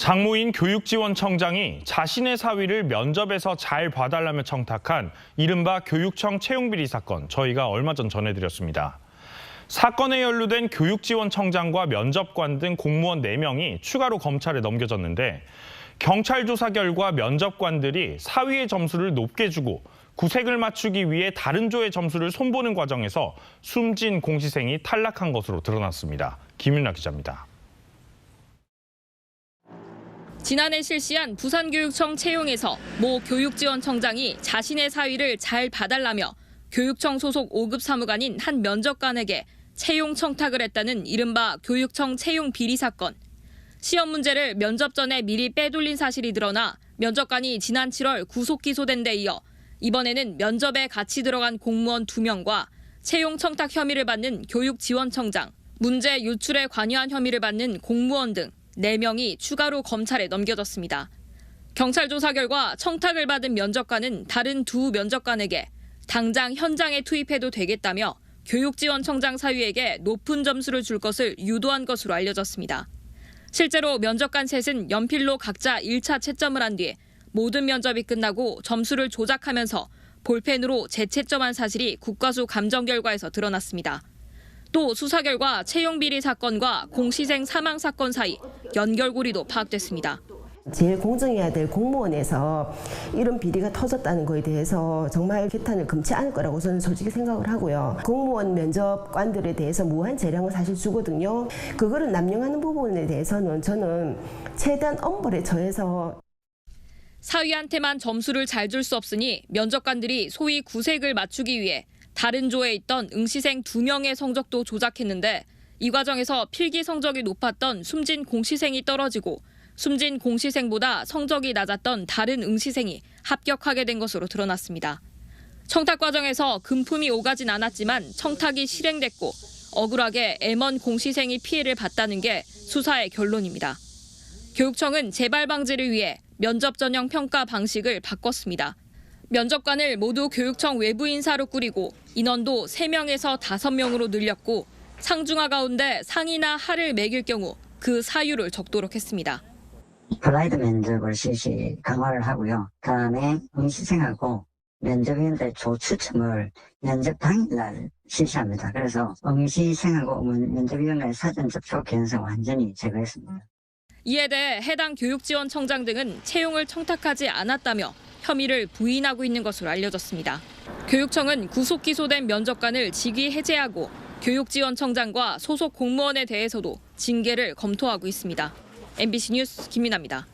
장모인 교육지원청장이 자신의 사위를 면접에서 잘 봐달라며 청탁한 이른바 교육청 채용비리 사건, 저희가 얼마 전 전해드렸습니다. 사건에 연루된 교육지원청장과 면접관 등 공무원 4명이 추가로 검찰에 넘겨졌는데, 경찰 조사 결과 면접관들이 사위의 점수를 높게 주고 구색을 맞추기 위해 다른 조의 점수를 손보는 과정에서 숨진 공시생이 탈락한 것으로 드러났습니다. 김윤아 기자입니다. 지난해 실시한 부산교육청 채용에서 모 교육지원청장이 자신의 사위를 잘 봐달라며 교육청 소속 5급 사무관인 한 면접관에게 채용 청탁을 했다는 이른바 교육청 채용 비리 사건. 시험 문제를 면접 전에 미리 빼돌린 사실이 드러나 면접관이 지난 7월 구속 기소된 데 이어 이번에는 면접에 같이 들어간 공무원 2명과 채용 청탁 혐의를 받는 교육지원청장, 문제 유출에 관여한 혐의를 받는 공무원 등 4명이 추가로 검찰에 넘겨졌습니다. 경찰 조사 결과 청탁을 받은 면접관은 다른 2 면접관에게 당장 현장에 투입해도 되겠다며 교육지원청장 사위에게 높은 점수를 줄 것을 유도한 것으로 알려졌습니다. 실제로 면접관 셋은 연필로 각자 1차 채점을 한 뒤 모든 면접이 끝나고 점수를 조작하면서 볼펜으로 재채점한 사실이 국과수 감정 결과에서 드러났습니다. 또 수사 결과 채용비리 사건과 공시생 사망 사건 사이 연결고리도 파악됐습니다. 제일 공정해야 될 공무원에서 이런 비리가 터졌다는 거에 대해서 정말 개탄을 금치 않을 거라고 저는 솔직히 생각을 하고요. 공무원 면접관들에 대해서 무한 재량을 사실 주거든요. 그거를 남용하는 부분에 대해서는 저는 최대한 엄벌에 처해서 사위한테만 점수를 잘 줄 수 없으니 면접관들이 소위 구색을 맞추기 위해 다른 조에 있던 응시생 2명의 성적도 조작했는데 이 과정에서 필기 성적이 높았던 숨진 공시생이 떨어지고 숨진 공시생보다 성적이 낮았던 다른 응시생이 합격하게 된 것으로 드러났습니다. 청탁 과정에서 금품이 오가진 않았지만 청탁이 실행됐고 억울하게 M1 공시생이 피해를 봤다는 게 수사의 결론입니다. 교육청은 재발 방지를 위해 면접 전형 평가 방식을 바꿨습니다. 면접관을 모두 교육청 외부 인사로 꾸리고 인원도 3명에서 5명으로 늘렸고 상중하 가운데 상이나 하를 매길 경우 그 사유를 적도록 했습니다. 블라인드 면접을 실시 강화를 하고요. 다음에 응시생하고 면접위원들 조 추첨을 면접 당일날 실시합니다. 그래서 응시생하고 면접위원과의 사전 접촉 개연성 완전히 제거했습니다. 이에 대해 해당 교육지원청장 등은 채용을 청탁하지 않았다며 혐의를 부인하고 있는 것으로 알려졌습니다. 교육청은 구속 기소된 면접관을 직위 해제하고 교육지원청장과 소속 공무원에 대해서도 징계를 검토하고 있습니다. MBC 뉴스 김민아입니다.